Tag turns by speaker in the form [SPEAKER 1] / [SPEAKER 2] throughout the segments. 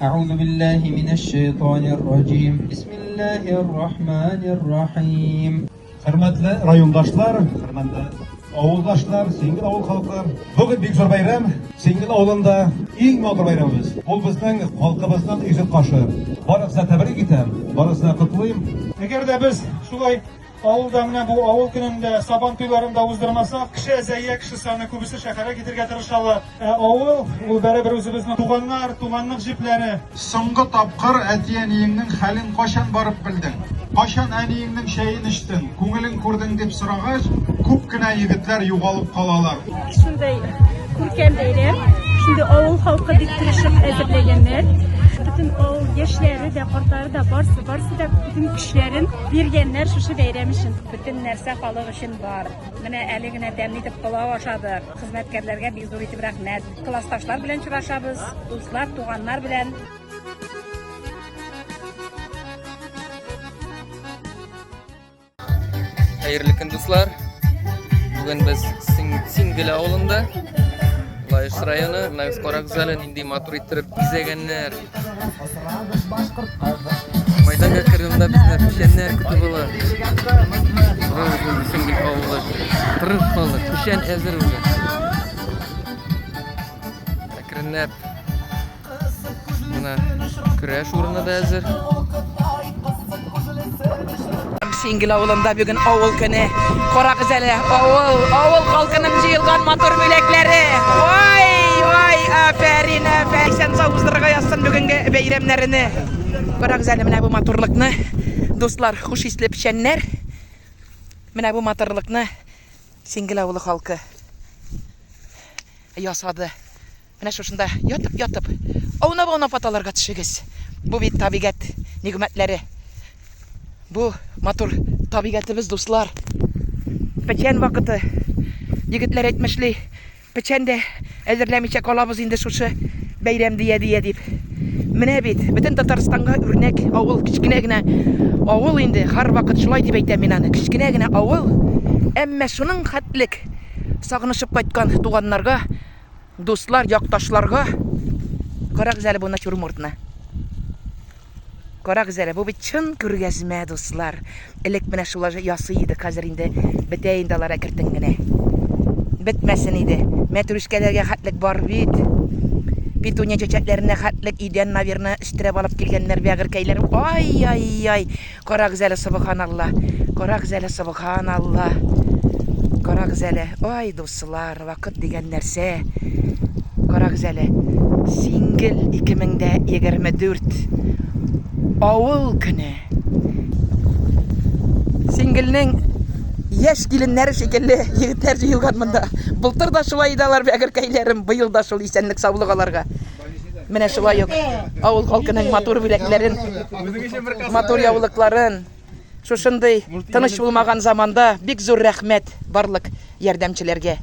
[SPEAKER 1] أعوذ بالله من الشيطان الرجيم بسم الله الرحمن الرحيم.
[SPEAKER 2] Hürmetli rayondaşlar, hürmetli avuldaşlar, Sengil avul halklar. Bugün büyük zor bayram. Sengil avulunda ilk motor bayramımız. Bu bizden halkımızdan üzüp kaşı. Barıqsa tebrik etem, barıqsa kutlayım.
[SPEAKER 3] Eğer de biz şulay avulda mine bu avul gününde saban toylarında uzdurmasak, kişi ezeye kişi sani kubisi şehre gidirge tırışalı. Avul, bu beraber özümüzün tuğanlık jipleri.
[SPEAKER 4] Soңғы тапқыр әтиәнейіңнің хәлін қашан барып білдің? Қашан әнейіңнің шәйін іштің? Көңілін көрдің деп сұрағаш, көп кінә егітлер юғалып қалалар.
[SPEAKER 5] Şunday kurken değilim. Şimdi oğul halkı bir tırışıp ezirleyenler. Bütün oğul gençleri de, kurtları da barsı da bütün güçlerin birgenler şuşu beyremişin. Bütün nerse halık için var. Mine eligine demlitip kulağı aşadı. Hizmetkerlerge bir zor itib rahmet. Klastaşlar bilen çıraşabız. Dostlar, tuğanlar bilen.
[SPEAKER 6] Hayırlı gün dostlar. Bugün biz Singil avulunda Layış rayonu, Layış Qorakzal'ın indi matur ettirip bizegenler. Maydanga kirganda bizni pişenler kutubular. Singil avulu. Tırıp kaldı. Pişen ezir ulu. Akrinlep. Buna küreş uğruna da ezir.
[SPEAKER 7] Singil avulunda bugün avul günü. Qorakzal'e avul halkının jıyılgan motor bölekleri. Vay, aferin. Sen sağlıklığa yazsın bugünkü beyramlarını. Qorakzal'e mine bu motorlukni. Dostlar, hoş islep pişenler. Mine bu motorlukni Singil avulu halkı yasadı. Mine şuşunda yatıp ona patalarga tüşügüz. Bu bir tabiat nimetleri. Bu motor tabiatımız dostlar. Peçen vakıtı yigitler etmişli. Peçen de ezirlemeyecek olabız indi şuşu beyrem diye deyip. Mine bit. Bütün Tatarstan'a örnek avul kiçkinegine avul indi. Har vakit şulay deyip eytem minanı. Kiçkinegine avul. Emme şunun hatlik sağınışıp kaytkan tuğanlarga, dostlar, yaktaşlarga Qorakzal'e buna çürüm ortuna. Qorakzal'e bu bir çın kürgezme dostlar. Elek mine şular yasıydı kazirinde beteyin dalara kirtingine. Bitmesin idi. Metrüşkelerge hatlik var bit. Pitunya çiçeklerine hatlik iden navirne istirep alıp gelgenler beğirkeyler. Ay. Qorakzal'e subhanallah. Qorakzal'e. Ay dostlar, vakit degen nerse. Qorakzal'e. Singil 2024. Avul günü. Singil'nin yaş gelinleri şekilli yigitler jıyılgan mında. Былтыр da şulay dalar beğirkeylerim, bıyıl da şul isenlik sağlıqalarga. Mine şulay yok. Avul halkının motor bileklerin, motor yavılıkların, şuşunday tыныç bulmagan zamanda bik zor rahmet barlık yardımçılarga.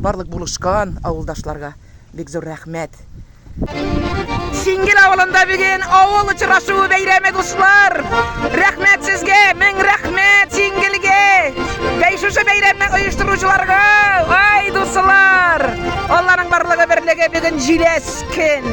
[SPEAKER 7] Barlık buluşkan avuldaşlarga bik zor rahmet. Singil avulunda bugün avul uçuraşığı beyremi dostlar. Rahmet sizge, min rahmet Singil'ge. Beşuşu beyremi uyuşturucularga. Ay dostlar. Onların barlığı birliğe bugün jileskin.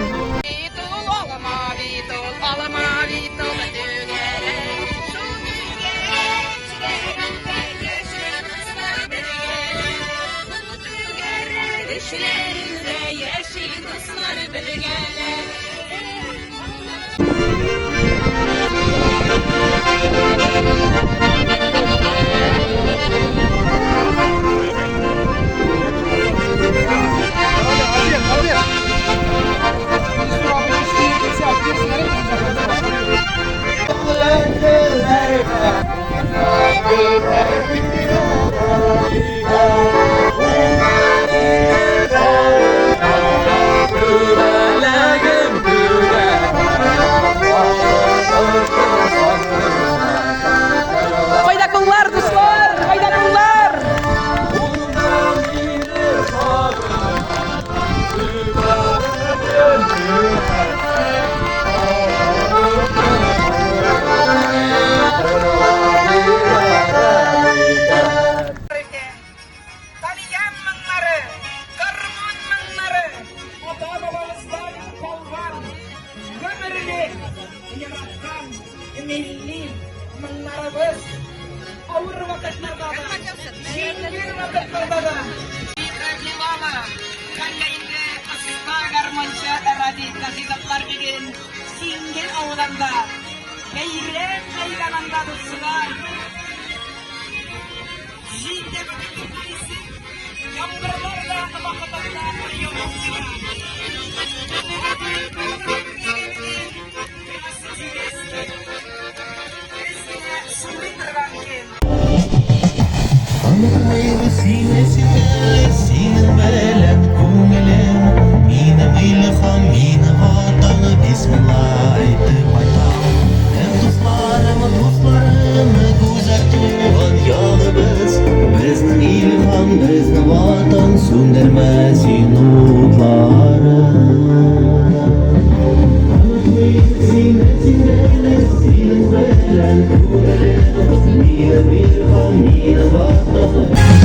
[SPEAKER 7] milli mınlarımız ağır vakitlarda da, şiir vakitlarda da. Reklama, kandayında asla garmanca eradi kasizatlar bilin, singil avlanda, beyren meydanında dostlar. Jinde bütün polisi, yağmurlarda vakitlarda yolculuklar.
[SPEAKER 8] Bizning vatan so'ndirmas umidlari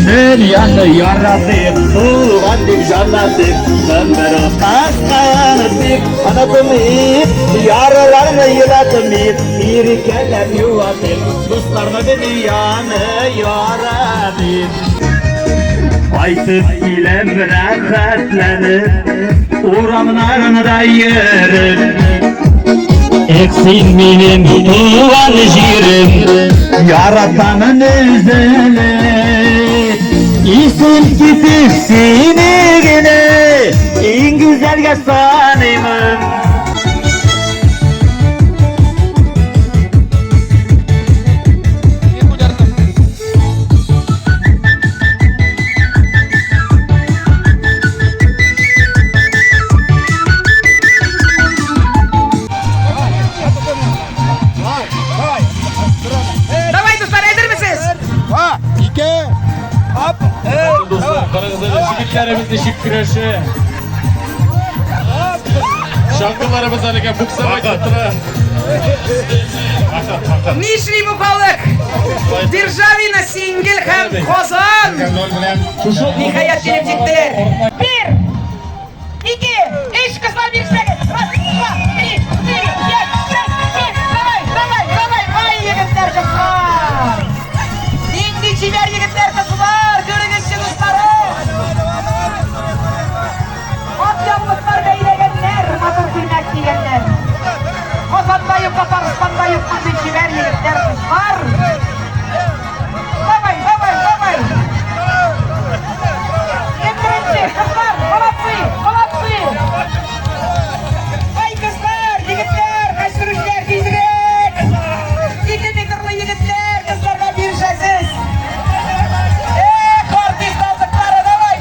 [SPEAKER 8] Dünyani yaratıp, tuğandik canlatıp, ömrü kaskanıtıp, anlatımıyıp, yaralarını yılatıp, irkeler yuvatıp, dostlarına dünyani yaratıp. Aytıp bilem rəxətlənib, uğramlarını da yürüp, eksin benim tuğan jirim, yaratanın özünü, isim kitip sinigini, en güzel sanımım.
[SPEAKER 7] Давай dostlar, hazır mısınız?
[SPEAKER 9] Jigitlerimiz dişik güreşi. Şarkılarımız harika buksamak tuttura.
[SPEAKER 7] Nişli Bukavlık, Державина Сингел һәм Qozon. Nihayet gelip җиттеләр. 1, 2, 3 kızlar birleşmek. Давай, егетләр, кызлар. Инде чибәр егетләр, кызлар, күрегезче дусларым. Ат яулыклар бәйләгәннәр, матур күлмәк кигәннәр. Qozonda юк, Татарстанда юк, мондый чибәр егетләр, кызлар. Давай. Birinci, kızlar, молодцы. Ay kızlar, yigitler, kaç sürüşler tezrek. 2 metrli yigitler, kızlarga birishasiz. Artist azıqlari, davay,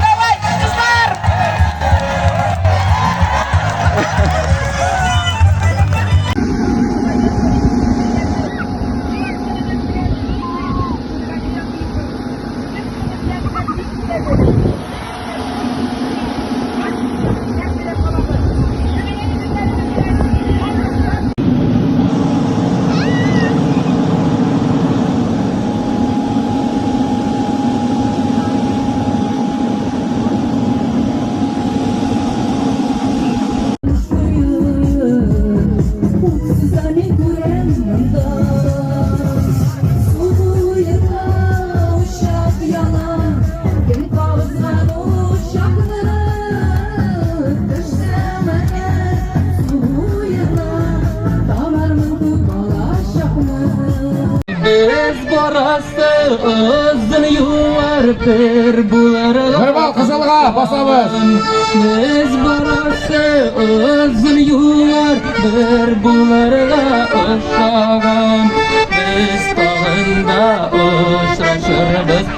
[SPEAKER 7] kızlar.
[SPEAKER 6] Biz barası özün yuvar bir bularga.
[SPEAKER 9] Kırmal kızılga basamız.
[SPEAKER 6] Biz barası özün yuvar bir bularga uşağım. Biz tağında uçraşırız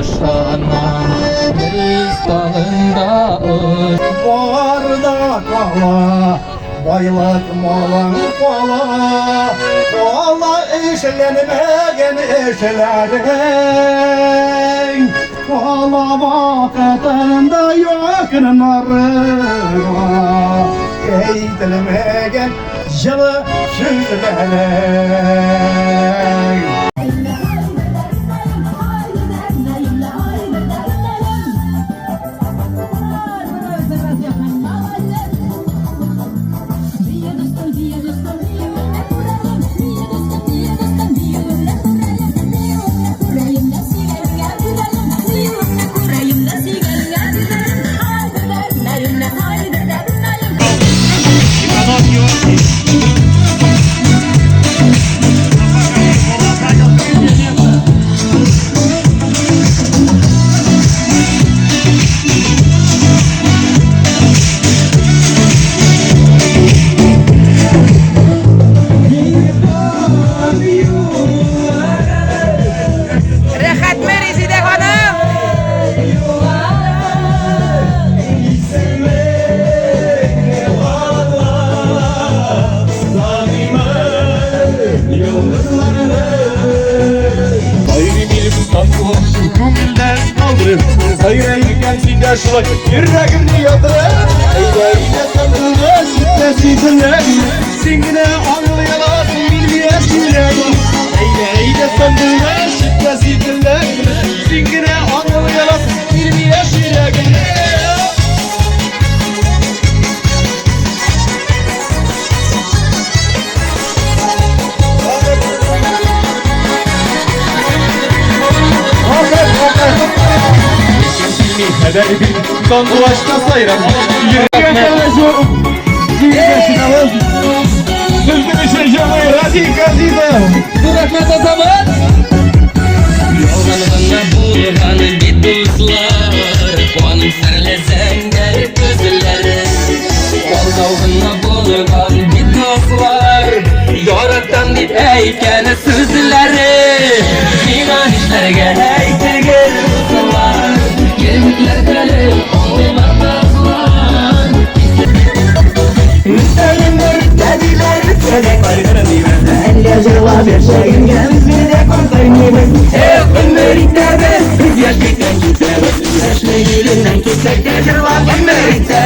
[SPEAKER 6] uşağım. Biz tağında
[SPEAKER 2] Barda kala, baylat malan kola, kola işlenmegen işlerin, kola vakitinde yok narına, eğitilmegen yılı sözlerin.
[SPEAKER 8] yatırır. Sayrayken singer şulay yüreğimni yatırır. Eyle sandığına şüphesidirler. Singine anlayalasın bilmeyen yüreğim. Eyle sandığına şüphesidirler. Singine anlayalasın bilmeyen yüreğim. Haber bir son duvaçta sayram. Sözünü şaşamayı radikazide.
[SPEAKER 6] Rahmet o zaman. Yollarına bulgan bir dostlar, Kuanım serlesem der gözleri. Yollarına bulgan bir dostlar, Yoraktan dip eykeni sözleri. İman işlerge eytirge dostlar, Gelmekler gelir anlamaklar.
[SPEAKER 8] Üstelimler dediler Sene koygarım diyemez Elle cevap bir şeyim gelmez Bir de kontayımız Hep birlikte biz yaşlıktan gideriz Yaşlı gülünden gitsek de cevap birlikte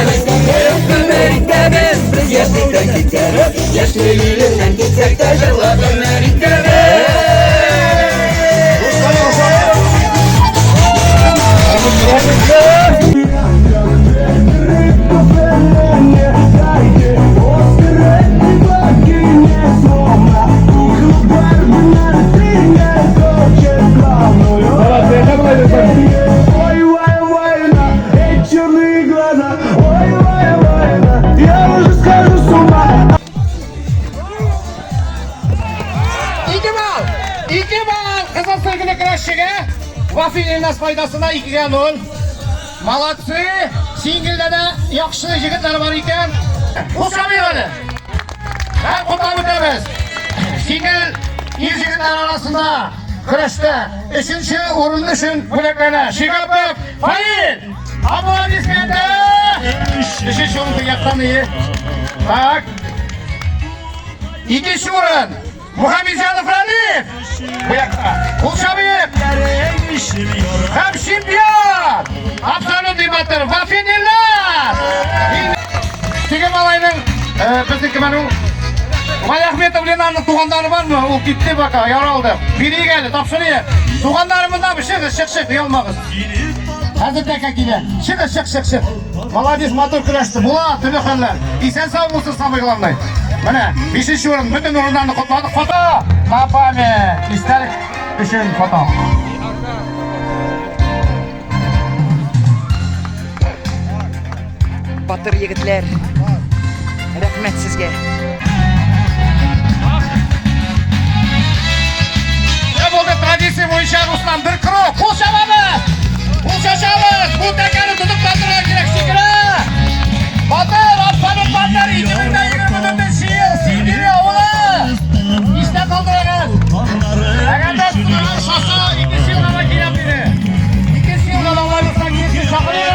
[SPEAKER 8] Hep birlikte biz yaşlıktan gideriz Yaşlı gülünden gitsek de cevap birlikte
[SPEAKER 3] Kızıl sevgili Kıraşçı'ya Vafilin az faydasına 2-0. Malatsı. Singilde de yakışıklı yigitler var iken. Uçamıyor. Hem kutlama ötemiz. Singil yigitler arasında Kıraş'ta 3. uğrunlu için bileklerine Şigapıp Fahir Abu'nun isminde 3. uğrunlu yaktan iyi. Bak 2. uğrun Muhammed Canlı Fradif bu yakta Kulşabiyim hem şimpiyon Absolut dibatır Vafiniller Sigim alayının bizdeki benim Umay Ahmetov'un anlık tuğanları var mı? O gitti baka yaraldı biri geldi tapşırıyor tuğanlarımızdan bir şey şık diyolmağız Hazır tekakile şık Maladis motor kıraştı bula tülükanlar İsen sağ olsun sabıklarınay Mana 5. o'rin bütün o'rinlarni qutladik. Foto. Mapami. İster üçün foto.
[SPEAKER 7] Батыр егетлер. Рәхмәт сезгә.
[SPEAKER 3] Ne oldu tradisiya bo'yicha Ruslan bir kiro qo'l shabamiz. Qo'l shashamiz. Bu takani tutuqlandirish kerak shekilli. Batır, Absanın Batır 2024 yıl Sibirya oğlu. İşte kaldıracağız. Eğer tutulan şasa 2 yılına giyemedi. 2 yılına olaylıktan geçti şakırıyor.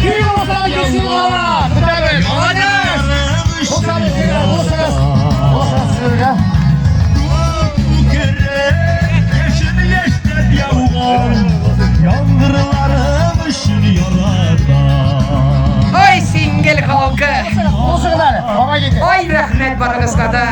[SPEAKER 3] 1 yılına 2 yılına. Tutarız. Alacağız. Bu sabit sigara bulursunuz. Bulursunuz sigara.
[SPEAKER 8] Yangırlarım ışınıyor
[SPEAKER 7] Ay singil halkı.
[SPEAKER 3] Bulursunuz. Baba gitti.
[SPEAKER 7] Ay rəhmət barınızға da.